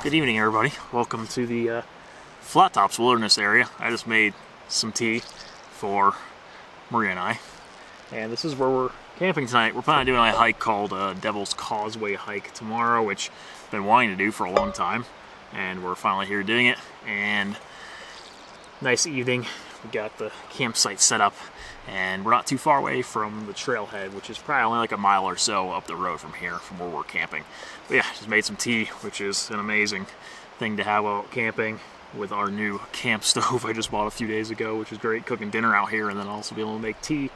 Good evening, everybody. Welcome to the Flattops Wilderness Area. I just made some tea for Maria and I. And this is where we're camping tonight. We're planning on doing a hike called Devil's Causeway hike tomorrow, which I've been wanting to do for a long time. And we're finally here doing it. And nice evening. We got the campsite set up. And we're not too far away from the trailhead, which is probably only like a mile or so up the road from here, from where we're camping. But yeah, just made some tea, which is an amazing thing to have out camping with our new camp stove I just bought a few days ago, which is great. Cooking dinner out here and then also be able to make tea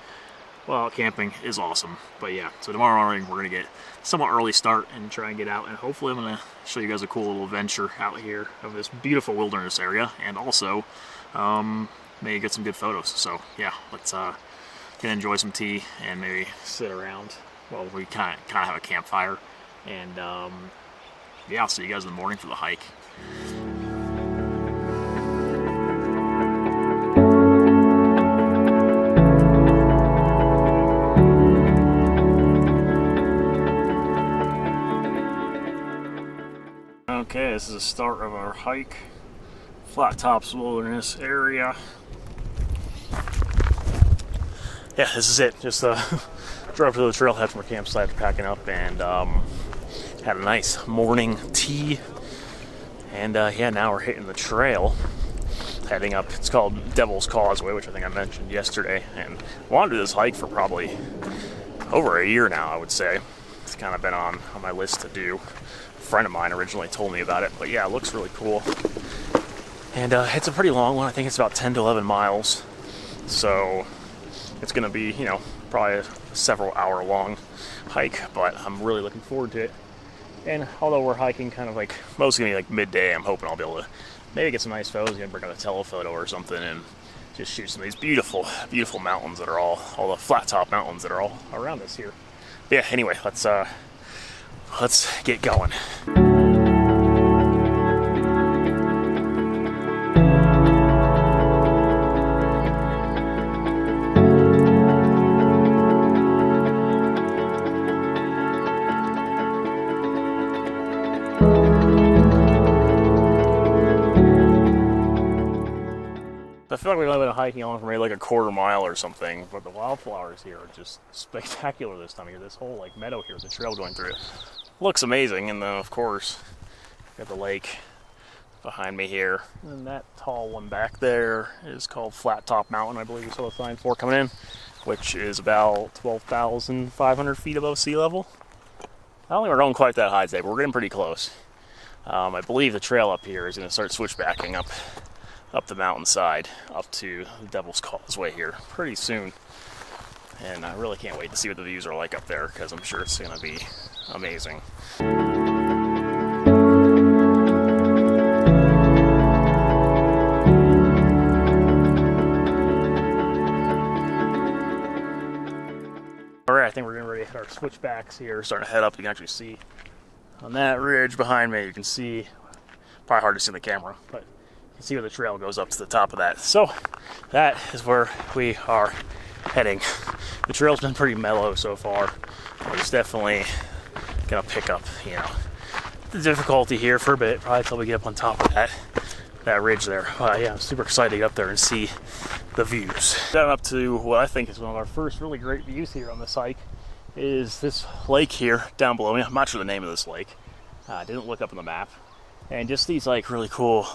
while out camping is awesome. But yeah, so tomorrow morning we're going to get somewhat early start and try and get out. And hopefully I'm going to show you guys a cool little adventure out here of this beautiful wilderness area. And also, maybe get some good photos. So yeah, let's enjoy some tea and maybe sit around while we kind of have a campfire. And yeah, I'll see you guys in the morning for the hike. Okay, this is the start of our hike. Flattops Wilderness Area. Yeah, this is it. Just drove to the trailhead from our campsite, packing up, and had a nice morning tea. And yeah, now we're hitting the trail, heading up. It's called Devil's Causeway, which I think I mentioned yesterday. And I wanted to do this hike for probably over a year now, I would say. It's kind of been on my list to do. A friend of mine originally told me about it, but yeah, it looks really cool. And it's a pretty long one. I think it's about 10 to 11 miles. So it's going to be, you know, probably a several hour long hike, but I'm really looking forward to it. And although we're hiking kind of like, mostly going to be like midday, I'm hoping I'll be able to maybe get some nice photos, bring out a telephoto or something and just shoot some of these beautiful, beautiful mountains that are all the flat top mountains that are all around us here. But yeah, anyway, let's get going. I feel like we've only been hiking on for maybe like a quarter mile or something, but the wildflowers here are just spectacular this time of year. This whole like meadow here with the trail going through it looks amazing. And then of course, got the lake behind me here. And that tall one back there is called Flat Top Mountain, I believe we saw the sign for coming in, which is about 12,500 feet above sea level. I don't think we're going quite that high today, but we're getting pretty close. I believe the trail up here is going to start switchbacking up the mountainside up to the Devil's Causeway here pretty soon. And I really can't wait to see what the views are like up there, because I'm sure it's going to be amazing. Alright, I think we're getting ready to hit our switchbacks here, starting to head up. You can actually see on that ridge behind me, you can see, probably hard to see in the camera, but you can see where the trail goes up to the top of that. So that is where we are heading. The trail's been pretty mellow so far. It's definitely gonna pick up, you know, the difficulty here for a bit, probably until we get up on top of that ridge there. Yeah, I'm super excited to get up there and see the views. Down up to what I think is one of our first really great views here on this hike is this lake here down below me. I'm not sure the name of this lake. I didn't look up on the map. And just these like really cool,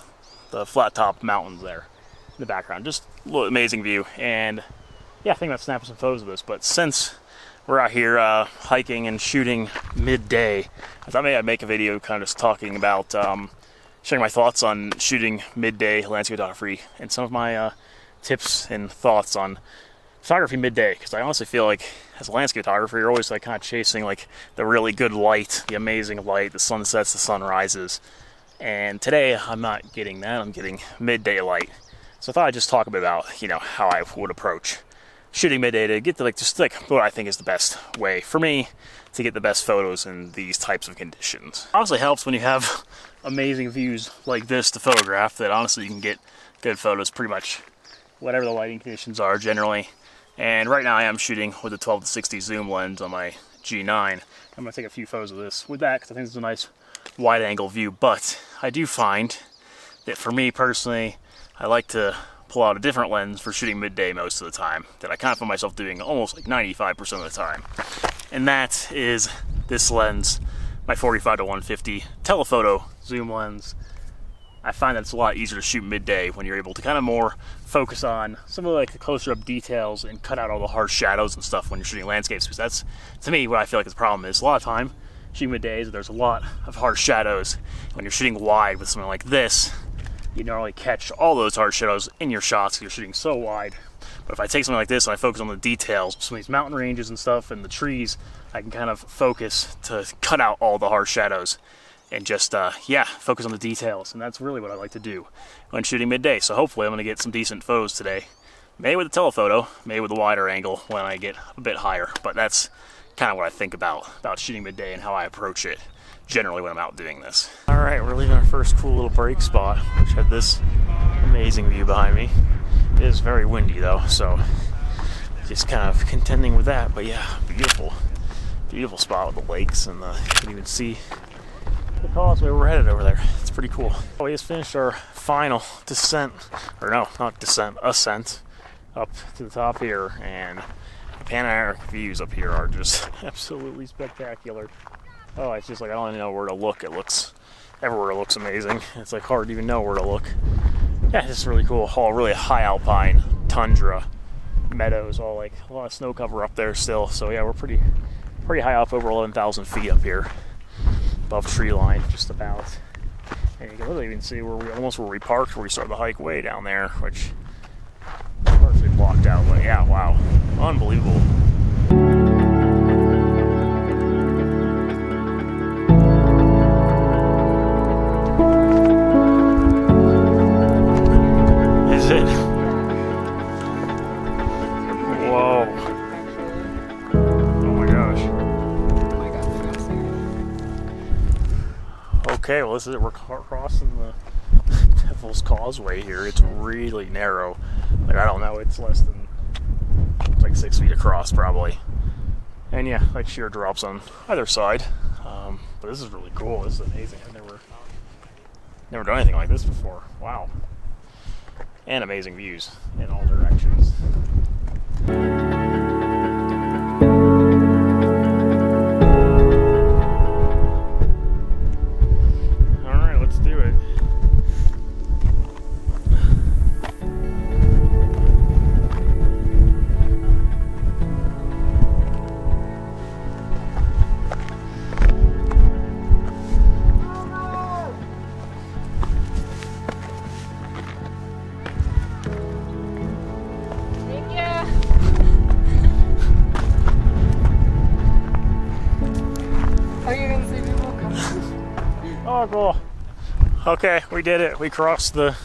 the flat top mountains there in the background. Just a little amazing view. And yeah, I think about snapping some photos of this. But since we're out here hiking and shooting midday, I thought maybe I'd make a video kind of just talking about sharing my thoughts on shooting midday landscape photography and some of my tips and thoughts on photography midday. Because I honestly feel like as a landscape photographer, you're always like kind of chasing like the really good light, the amazing light, the sunsets, the sunrises. And today I'm not getting that. I'm getting midday light. So I thought I'd just talk a bit about, you know, how I would approach shooting midday to get to like just like what I think is the best way for me to get the best photos in these types of conditions. It honestly helps when you have amazing views like this to photograph, that honestly you can get good photos pretty much whatever the lighting conditions are generally. And right now I am shooting with a 12 to 60 zoom lens on my G9. I'm going to take a few photos of this with that because I think it's a nice wide angle view, but I do find that for me personally, I like to pull out a different lens for shooting midday most of the time, that I kind of find myself doing almost like 95% of the time. And that is this lens, my 45 to 150 telephoto zoom lens. I find that it's a lot easier to shoot midday when you're able to kind of more focus on some of like the closer up details and cut out all the harsh shadows and stuff when you're shooting landscapes, because that's, to me, what I feel like the problem is. A lot of time shooting middays, there's a lot of harsh shadows. When you're shooting wide with something like this, you normally catch all those harsh shadows in your shots because you're shooting so wide. But if I take something like this and I focus on the details, some of these mountain ranges and stuff and the trees, I can kind of focus to cut out all the harsh shadows and just, focus on the details. And that's really what I like to do when shooting midday. So hopefully I'm going to get some decent photos today. Maybe with a telephoto, maybe with a wider angle when I get a bit higher. But that's kind of what I think about shooting midday and how I approach it generally when I'm out doing this. All right, we're leaving our first cool little break spot, which had this amazing view behind me. It is very windy though, so just kind of contending with that. But yeah, beautiful spot with the lakes, and you can even see the causeway we're headed over there. It's pretty cool. We just finished our final descent, or no, not descent, ascent up to the top here, and the panoramic views up here are just absolutely spectacular. Oh, it's just like I don't even know where to look. It looks, everywhere it looks amazing. It's like hard to even know where to look. Yeah, it's just really cool. All really high alpine, tundra, meadows, all like a lot of snow cover up there still. So yeah, we're pretty high up, over 11,000 feet up here, above tree line, just about. And you can really even see where we parked, where we started the hike way down there, which is partially blocked out. But yeah, wow, unbelievable. Is it? Whoa. Oh my gosh. Okay, well this is it. We're crossing the Devil's Causeway here. It's really narrow. Like, I don't know, it's like 6 feet across probably. And yeah, like sheer drops on either side. But this is really cool. This is amazing. I've never done anything like this before. Wow. And amazing views in all directions. Alright, let's do it. Oh, cool. Okay, we did it. We crossed the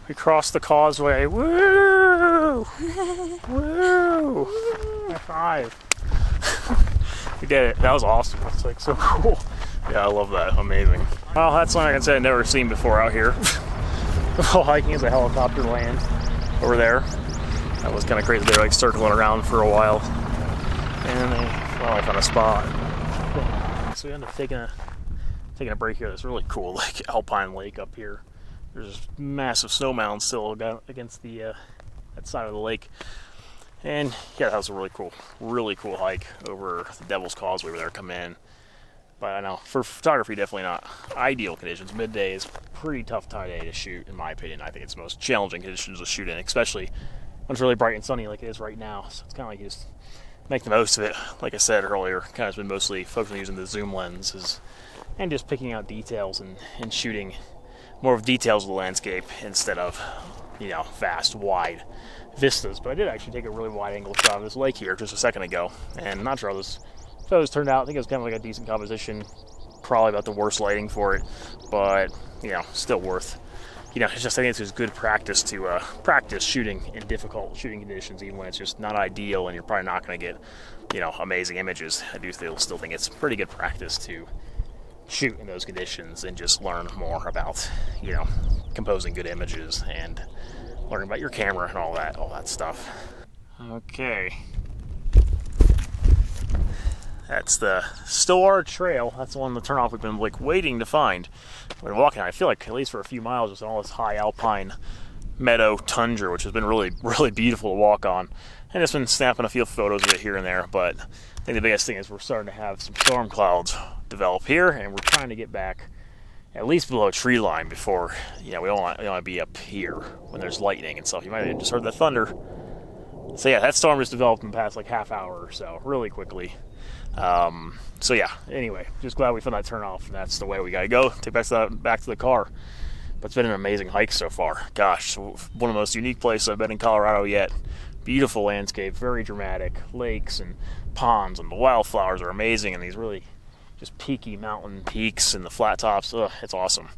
causeway. Woo! Woo! High five. We did it. That was awesome. It's like so cool. Yeah, I love that. Amazing. Well, that's something I can say I've never seen before out here. While hiking is a helicopter land over there. That was kind of crazy. They were like circling around for a while. And I found a spot. So we ended up taking a break here. This really cool like alpine lake up here. There's this massive snow mountain still against the that side of the lake. And yeah, that was a really cool hike over the Devil's Causeway where they're coming in. But I know for photography, definitely not ideal conditions. Midday is pretty tough day to shoot, in my opinion. I think it's the most challenging conditions to shoot in, especially when it's really bright and sunny like it is right now. So it's kind of like you just make the most of it. Like I said earlier, kind of been mostly focusing on using the zoom lenses and just picking out details and shooting more of details of the landscape instead of, vast, wide vistas. But I did actually take a really wide angle shot of this lake here just a second ago, and I'm not sure how this photos turned out. I think it was kind of like a decent composition, probably about the worst lighting for it, but still worth. It's just, I think it's just good practice to practice shooting in difficult shooting conditions, even when it's just not ideal and you're probably not going to get amazing images. I do still think it's pretty good practice to shoot in those conditions and just learn more about composing good images and learning about your camera and all that stuff. Okay, That's the Stillwater Trail. That's the one, the turnoff we've been like waiting to find. We've been walking, I feel like at least for a few miles, just all this high alpine meadow tundra, which has been really, really beautiful to walk on. And just been snapping a few photos of it here and there. But I think the biggest thing is we're starting to have some storm clouds develop here, and we're trying to get back at least below tree line before, you know, we don't want to be up here when there's lightning and stuff. You might have just heard the thunder. So yeah, that storm just developed in the past like half hour or so, really quickly. So yeah, anyway, just glad we found that turn off, and that's the way we gotta go. Take back to the car. But it's been an amazing hike so far. Gosh, one of the most unique places I've been in Colorado yet. Beautiful landscape, very dramatic, lakes and ponds, and the wildflowers are amazing, and these really just peaky mountain peaks and the flat tops. Ugh, it's awesome.